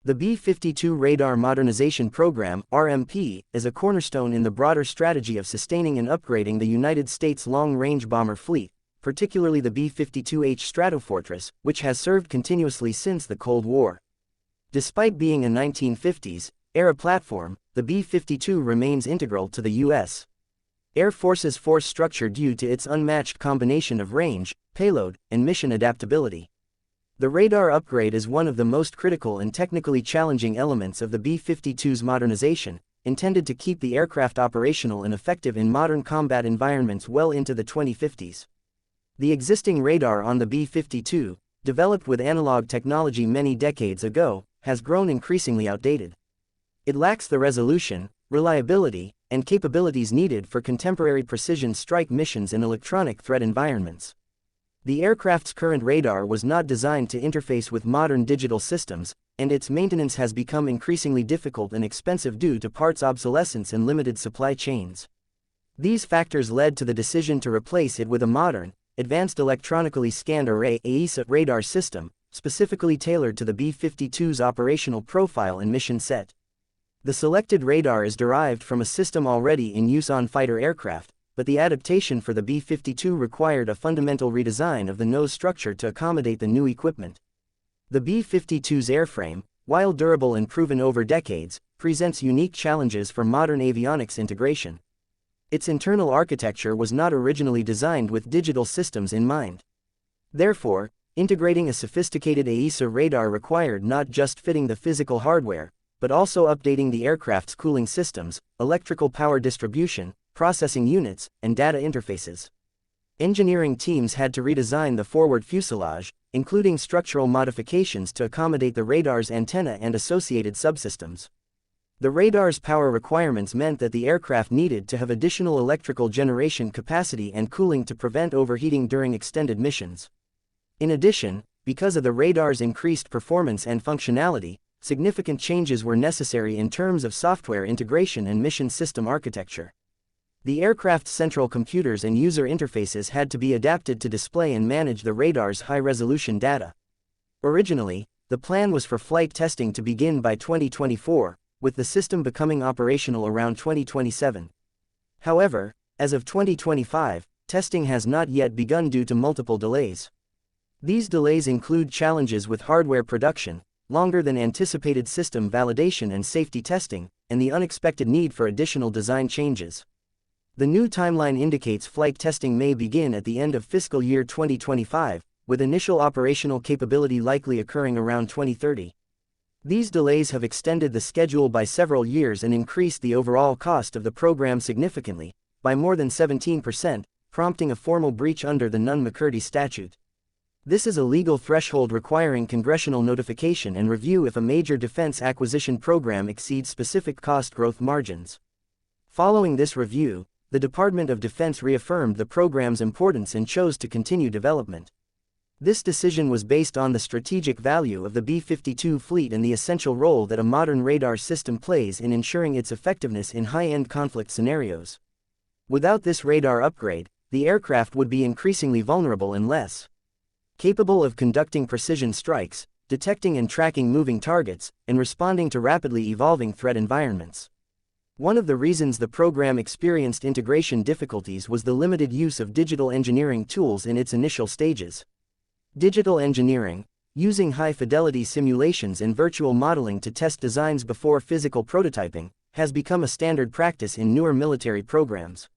The B-52 Radar Modernization Program (RMP) is a cornerstone in the broader strategy of sustaining and upgrading the United States long-range bomber fleet, particularly the B-52H Stratofortress, which has served continuously since the Cold War. Despite being a 1950s-era platform, the B-52 remains integral to the U.S. Air Force's force structure due to its unmatched combination of range, payload, and mission adaptability. The radar upgrade is one of the most critical and technically challenging elements of the B-52's modernization, intended to keep the aircraft operational and effective in modern combat environments well into the 2050s. The existing radar on the B-52, developed with analog technology many decades ago, has grown increasingly outdated. It lacks the resolution, reliability, and capabilities needed for contemporary precision strike missions in electronic threat environments. The aircraft's current radar was not designed to interface with modern digital systems, and its maintenance has become increasingly difficult and expensive due to parts obsolescence and limited supply chains. These factors led to the decision to replace it with a modern, Advanced Electronically Scanned Array (AESA) radar system, specifically tailored to the B-52's operational profile and mission set. The selected radar is derived from a system already in use on fighter aircraft, but the adaptation for the B-52 required a fundamental redesign of the nose structure to accommodate the new equipment. The B-52's airframe, while durable and proven over decades, presents unique challenges for modern avionics integration. Its internal architecture was not originally designed with digital systems in mind. Therefore, integrating a sophisticated AESA radar required not just fitting the physical hardware, but also updating the aircraft's cooling systems, electrical power distribution, processing units, and data interfaces. Engineering teams had to redesign the forward fuselage, including structural modifications to accommodate the radar's antenna and associated subsystems. The radar's power requirements meant that the aircraft needed to have additional electrical generation capacity and cooling to prevent overheating during extended missions. In addition, because of the radar's increased performance and functionality, significant changes were necessary in terms of software integration and mission system architecture. The aircraft's central computers and user interfaces had to be adapted to display and manage the radar's high-resolution data. Originally, the plan was for flight testing to begin by 2024, with the system becoming operational around 2027. However, as of 2025, testing has not yet begun due to multiple delays. These delays include challenges with hardware production, longer than anticipated system validation and safety testing, and the unexpected need for additional design changes. The new timeline indicates flight testing may begin at the end of fiscal year 2025, with initial operational capability likely occurring around 2030. These delays have extended the schedule by several years and increased the overall cost of the program significantly, by more than 17%, prompting a formal breach under the Nunn-McCurdy statute. This is a legal threshold requiring congressional notification and review if a major defense acquisition program exceeds specific cost growth margins. Following this review, the Department of Defense reaffirmed the program's importance and chose to continue development. This decision was based on the strategic value of the B-52 fleet and the essential role that a modern radar system plays in ensuring its effectiveness in high-end conflict scenarios. Without this radar upgrade, the aircraft would be increasingly vulnerable and less capable of conducting precision strikes, detecting and tracking moving targets, and responding to rapidly evolving threat environments. One of the reasons the program experienced integration difficulties was the limited use of digital engineering tools in its initial stages. Digital engineering, using high-fidelity simulations and virtual modeling to test designs before physical prototyping, has become a standard practice in newer military programs.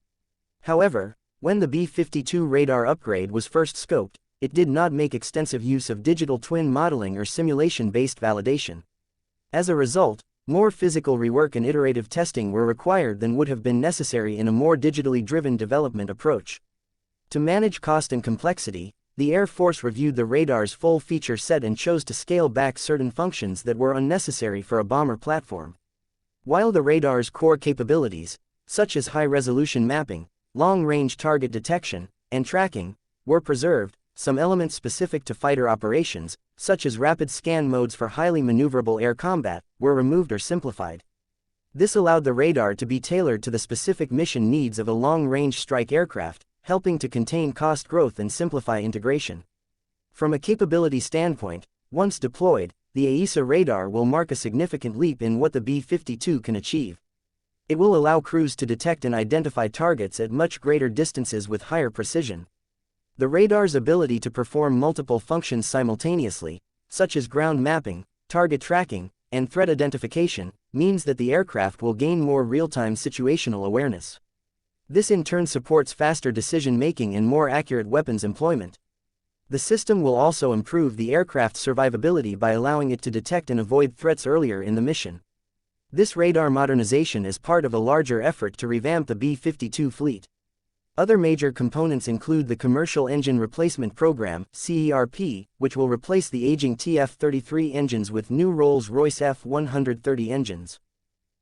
However, when the B-52 radar upgrade was first scoped, it did not make extensive use of digital twin modeling or simulation-based validation. As a result, more physical rework and iterative testing were required than would have been necessary in a more digitally driven development approach. To manage cost and complexity, the Air Force reviewed the radar's full feature set and chose to scale back certain functions that were unnecessary for a bomber platform. While the radar's core capabilities, such as high-resolution mapping, long-range target detection, and tracking, were preserved, some elements specific to fighter operations, such as rapid scan modes for highly maneuverable air combat, were removed or simplified. This allowed the radar to be tailored to the specific mission needs of a long-range strike aircraft, helping to contain cost growth and simplify integration. From a capability standpoint, once deployed, the AESA radar will mark a significant leap in what the B-52 can achieve. It will allow crews to detect and identify targets at much greater distances with higher precision. The radar's ability to perform multiple functions simultaneously, such as ground mapping, target tracking, and threat identification, means that the aircraft will gain more real-time situational awareness. This in turn supports faster decision-making and more accurate weapons employment. The system will also improve the aircraft's survivability by allowing it to detect and avoid threats earlier in the mission. This radar modernization is part of a larger effort to revamp the B-52 fleet. Other major components include the Commercial Engine Replacement Program (CERP), which will replace the aging TF-33 engines with new Rolls-Royce F-130 engines.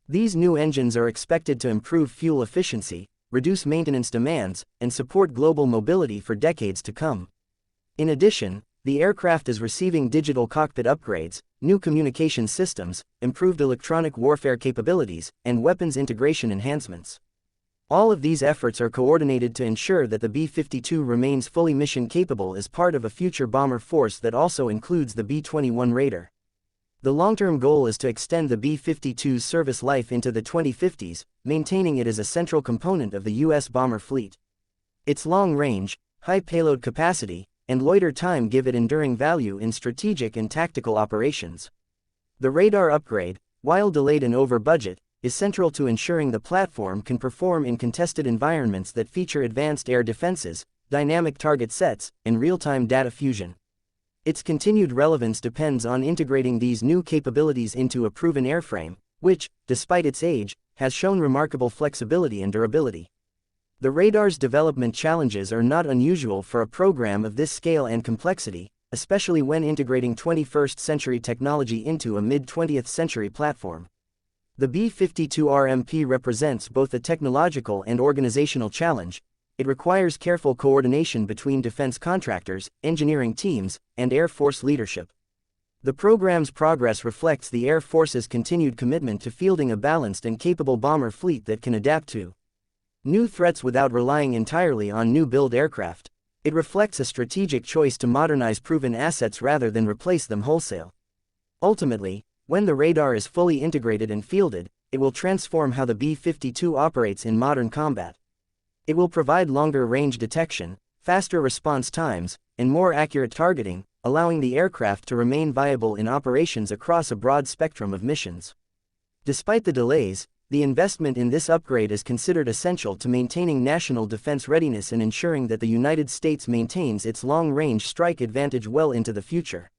These new engines are expected to improve fuel efficiency, reduce maintenance demands, and support global mobility for decades to come. In addition, the aircraft is receiving digital cockpit upgrades, new communication systems, improved electronic warfare capabilities, and weapons integration enhancements. All of these efforts are coordinated to ensure that the B-52 remains fully mission-capable as part of a future bomber force that also includes the B-21 Raider. The long-term goal is to extend the B-52's service life into the 2050s, maintaining it as a central component of the U.S. bomber fleet. Its long range, high payload capacity, and loiter time give it enduring value in strategic and tactical operations. The radar upgrade, while delayed and over budget, is central to ensuring the platform can perform in contested environments that feature advanced air defenses, dynamic target sets, and real-time data fusion. Its continued relevance depends on integrating these new capabilities into a proven airframe, which, despite its age, has shown remarkable flexibility and durability. The radar's development challenges are not unusual for a program of this scale and complexity, especially when integrating 21st-century technology into a mid-20th century platform. The B-52 RMP represents both a technological and organizational challenge. It requires careful coordination between defense contractors, engineering teams, and Air Force leadership. The program's progress reflects the Air Force's continued commitment to fielding a balanced and capable bomber fleet that can adapt to new threats without relying entirely on new-build aircraft. It reflects a strategic choice to modernize proven assets rather than replace them wholesale. Ultimately, when the radar is fully integrated and fielded, it will transform how the B-52 operates in modern combat. It will provide longer range detection, faster response times, and more accurate targeting, allowing the aircraft to remain viable in operations across a broad spectrum of missions. Despite the delays, the investment in this upgrade is considered essential to maintaining national defense readiness and ensuring that the United States maintains its long-range strike advantage well into the future.